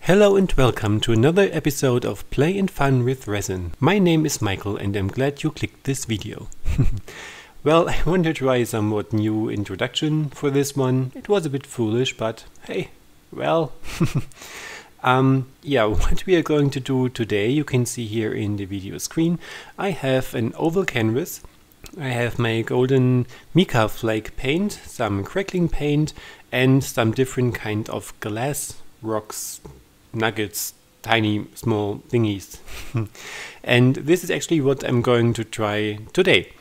Hello and welcome to another episode of Play and Fun with Resin. My name is Michael and I'm glad you clicked this video. Well, I want to try a somewhat new introduction for this one. It was a bit foolish, but hey, well. What we are going to do today, you can see here in the video screen. I have an oval canvas. I have my golden mica flake paint, some crackling paint, and some different kind of glass rocks, nuggets, tiny small thingies. And this is actually what I'm going to try today.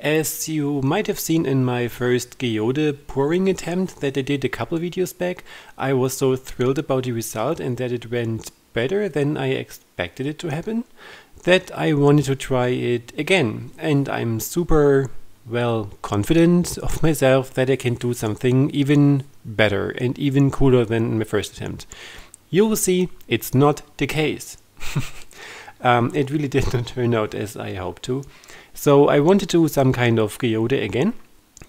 As you might have seen in my first geode pouring attempt that I did a couple videos back, I was so thrilled about the result and that it went better than I expected it to happen, that I wanted to try it again. And I'm super, confident of myself that I can do something even better and even cooler than my first attempt. You will see it's not the case. It really did not turn out as I hoped to. So I wanted to do some kind of geode again.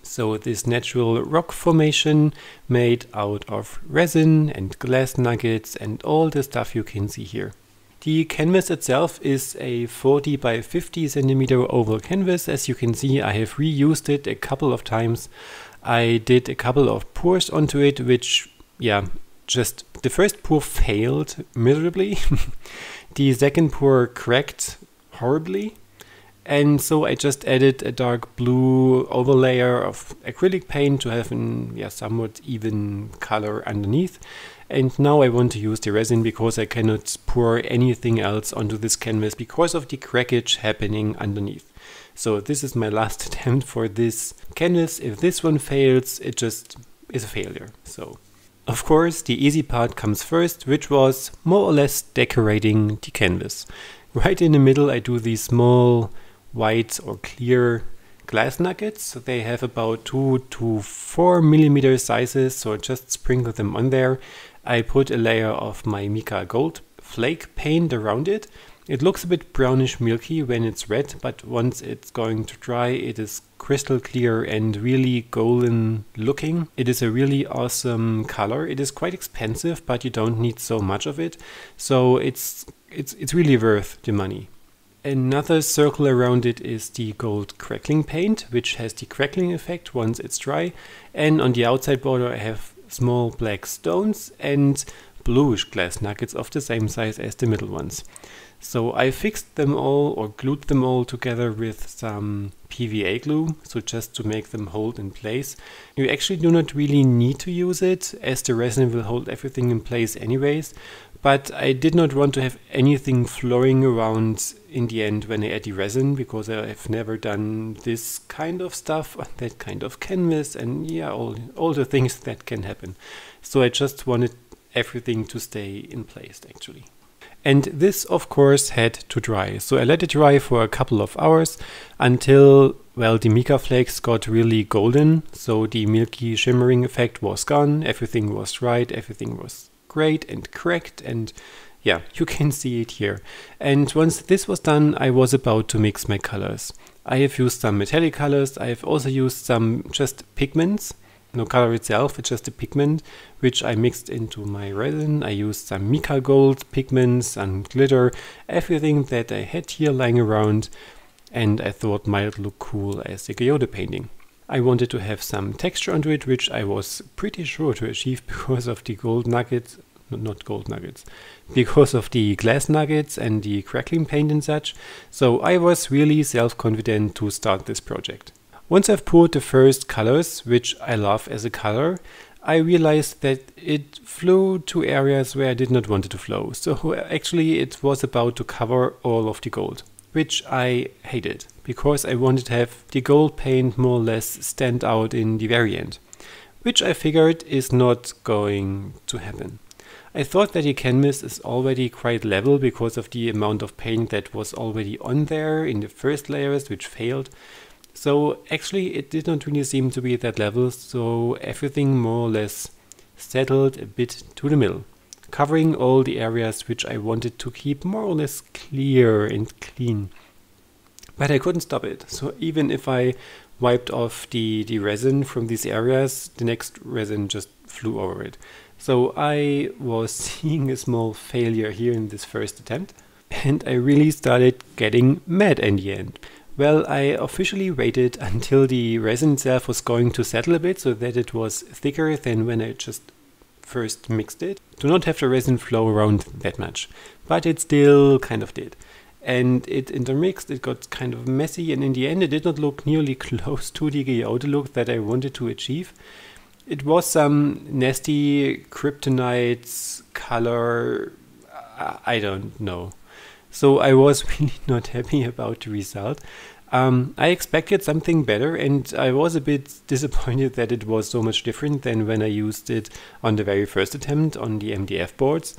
So this natural rock formation made out of resin and glass nuggets and all the stuff you can see here. The canvas itself is a 40 by 50 centimeter oval canvas. As you can see, I have reused it a couple of times. I did a couple of pours onto it, which, just the first pour failed miserably. The second pour cracked horribly. And so I just added a dark blue overlayer of acrylic paint to have a somewhat even color underneath. And now I want to use the resin because I cannot pour anything else onto this canvas because of the crackage happening underneath. So this is my last attempt for this canvas. If this one fails, it just is a failure. So, of course, the easy part comes first, which was more or less decorating the canvas. Right in the middle, I do these small white or clear glass nuggets. So they have about 2 to 4 millimeter sizes, so just sprinkle them on there. I put a layer of my mica gold flake paint around it. It looks a bit brownish milky when it's red, but once it's going to dry, it is crystal clear and really golden looking. It is a really awesome color. It is quite expensive, but you don't need so much of it. So it's really worth the money. Another circle around it is the gold crackling paint, which has the crackling effect once it's dry. And on the outside border I have small black stones and bluish glass nuggets of the same size as the middle ones. So I fixed them all or glued them all together with some PVA glue, so just to make them hold in place. You actually do not really need to use it, as the resin will hold everything in place anyways. But I did not want to have anything flowing around in the end when I add the resin, because I have never done this kind of stuff on that kind of canvas and all the things that can happen. So I just wanted everything to stay in place actually. And this of course had to dry. So I let it dry for a couple of hours until, the mica flakes got really golden. So the milky shimmering effect was gone, everything was dried, everything was great and cracked, and you can see it here. And once this was done, I was about to mix my colors. I have used some metallic colors. I have also used some just pigments. No color itself, it's just a pigment which I mixed into my resin. I used some mica gold pigments and glitter, everything that I had here lying around, and I thought might look cool as a geode painting. I wanted to have some texture onto it, which I was pretty sure to achieve because of the gold nuggets, not gold nuggets, because of the glass nuggets and the crackling paint and such. So I was really self-confident to start this project. Once I've poured the first colors, which I love as a color, I realized that it flew to areas where I did not want it to flow. So actually it was about to cover all of the gold, which I hated, because I wanted to have the gold paint more or less stand out in the very end, which I figured is not going to happen. I thought that the canvas is already quite level because of the amount of paint that was already on there in the first layers, which failed. So actually it did not really seem to be that level, so everything more or less settled a bit to the middle, covering all the areas which I wanted to keep more or less clear and clean. But I couldn't stop it, so even if I wiped off the resin from these areas, the next resin just flew over it. So I was seeing a small failure here in this first attempt, and I really started getting mad in the end. Well, I officially waited until the resin itself was going to settle a bit so that it was thicker than when I just first mixed it, to not have the resin flow around that much. But it still kind of did. And it intermixed, it got kind of messy, and in the end it did not look nearly close to the geode look that I wanted to achieve. It was some nasty kryptonite color, I don't know. So I was really not happy about the result. I expected something better, and I was a bit disappointed that it was so much different than when I used it on the very first attempt on the MDF boards.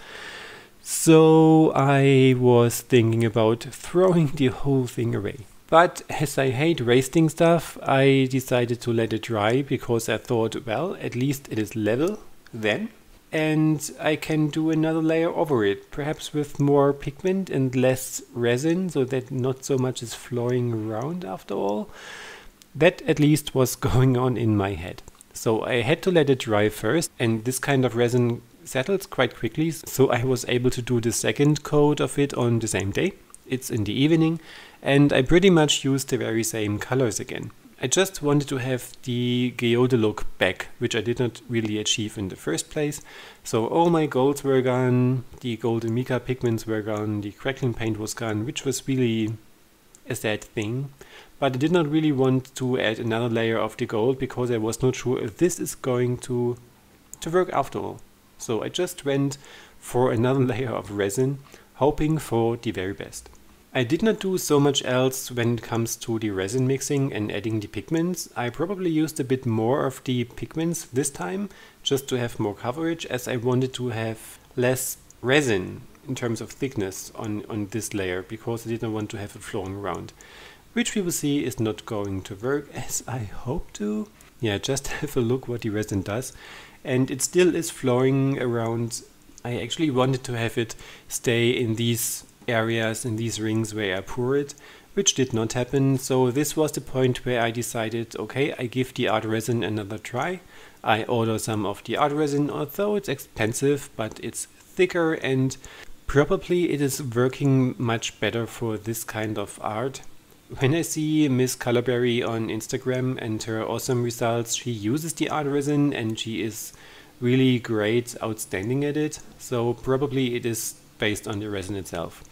So I was thinking about throwing the whole thing away. But as I hate wasting stuff, I decided to let it dry because I thought, well, at least it is level then. And I can do another layer over it, perhaps with more pigment and less resin, so that not so much is flowing around after all. That at least was going on in my head. So I had to let it dry first, and this kind of resin settles quite quickly, so I was able to do the second coat of it on the same day. It's in the evening, and I pretty much used the very same colors again. I just wanted to have the geode look back, which I did not really achieve in the first place. So all my golds were gone, the golden mica pigments were gone, the crackling paint was gone, which was really a sad thing. But I did not really want to add another layer of the gold because I was not sure if this is going to work after all. So I just went for another layer of resin, hoping for the very best. I did not do so much else when it comes to the resin mixing and adding the pigments. I probably used a bit more of the pigments this time, just to have more coverage, as I wanted to have less resin in terms of thickness on this layer, because I didn't want to have it flowing around. Which we will see is not going to work as I hope to. Yeah, just have a look what the resin does. And it still is flowing around. I actually wanted to have it stay in these areas, in these rings where I pour it, which did not happen. So this was the point where I decided, okay, I give the art resin another try. I order some of the art resin, although it's expensive, but it's thicker and probably it is working much better for this kind of art. When I see Miss Colorberry on Instagram and her awesome results, she uses the art resin and she is really great, outstanding at it. So probably it is based on the resin itself.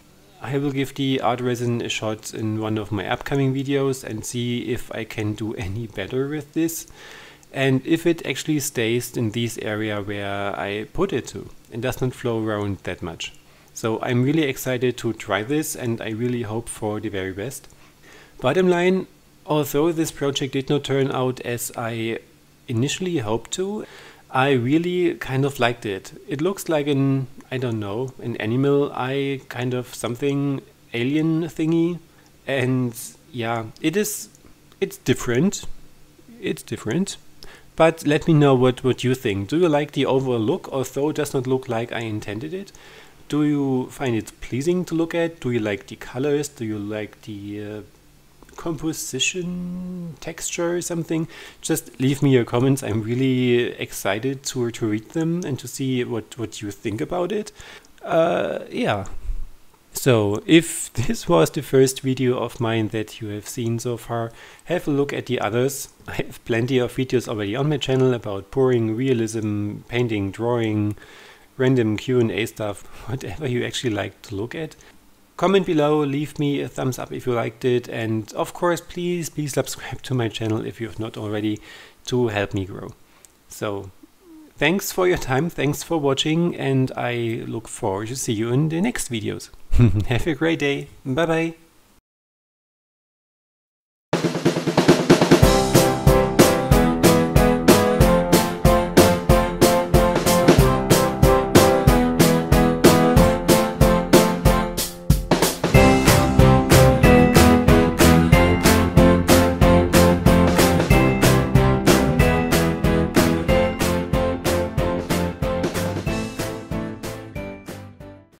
I will give the art resin a shot in one of my upcoming videos and see if I can do any better with this. And if it actually stays in this area where I put it to and does not flow around that much. So I'm really excited to try this and I really hope for the very best. Bottom line, although this project did not turn out as I initially hoped to, I really kind of liked it. It looks like an, I don't know, an animal eye, kind of something alien thingy. And yeah, it's different. It's different. But let me know what you think. Do you like the overall look, although it does not look like I intended it? Do you find it pleasing to look at? Do you like the colors? Do you like the composition, texture, something? Just leave me your comments. I'm really excited to read them and to see what you think about it. Yeah. So if this was the first video of mine that you have seen so far, have a look at the others. I have plenty of videos already on my channel about pouring, realism, painting, drawing, random Q&A stuff, whatever you actually like to look at. Comment below, leave me a thumbs up if you liked it, and of course please subscribe to my channel if you have not already, to help me grow. So thanks for your time, thanks for watching, and I look forward to see you in the next videos. Have a great day, bye bye.